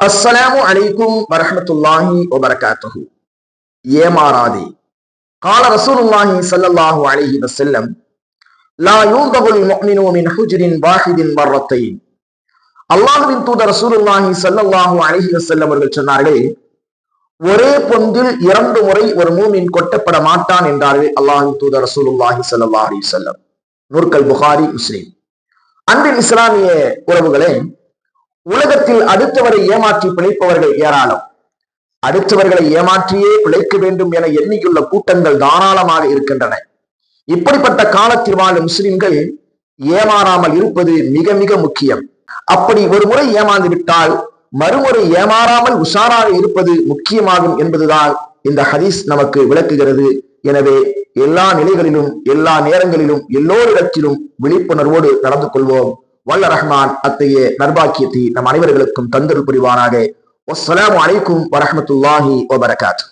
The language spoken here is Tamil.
அஸ்ஸலாமு அலைக்கும் வரஹ்மத்துல்லாஹி வபரகாத்துஹு. ஏமாறாதே. கால ரசூலுல்லாஹி ஸல்லல்லாஹு அலைஹி வஸல்லம், லா யூதகுல் முஃமினு மின் ஹுஜ்ரின் வாஹிதின் மர்ரத்தைன். அல்லாஹ்வின் தூதர் ரசூலுல்லாஹி ஸல்லல்லாஹு அலைஹி வஸல்லம் அவர்கள் சொன்னார்கள், ஒரே பொந்தில் 2 முறை ஒரு மூமின் கொட்டப்பட மாட்டான் என்றார்கள் அல்லாஹ்வின் தூதர் ரசூலுல்லாஹி ஸல்லல்லாஹு அலைஹி வஸல்லம். நூற்கள் புகாரி, முஸ்லிம். அன்பின் இஸ்லாமிய உறவுகளே, உலகத்தில் அடுத்தவரை ஏமாற்றி பிழைப்பவர்கள் ஏராளம். அடுத்தவர்களை ஏமாற்றியே பிழைக்க வேண்டும் என எண்ணியுள்ள கூட்டங்கள் தாராளமாக இருக்கின்றன. இப்படிப்பட்ட காலத்தில் வாழும் முஸ்லிம்கள் ஏமாறாமல் இருப்பது மிக மிக முக்கியம். அப்படி ஒரு முறை ஏமாந்து விட்டால் மறுமுறை ஏமாறாமல் உஷாராக இருப்பது முக்கியமாகும் என்பதுதான் இந்த ஹதீஸ் நமக்கு விளக்குகிறது. எனவே எல்லா நிலைகளிலும், எல்லா நேரங்களிலும், எல்லோரிடத்திலும் விழிப்புணர்வோடு நடந்து கொள்வோம். வல்ல ரஹ்மான் அத்தகைய நற்பாக்கியத்தை நம் அனைவர்களுக்கும் தந்தருள் புரிவானாக. அஸ்ஸலாமு அலைக்கும் வரஹ்மத்துல்லாஹி வபரகாத்துஹு.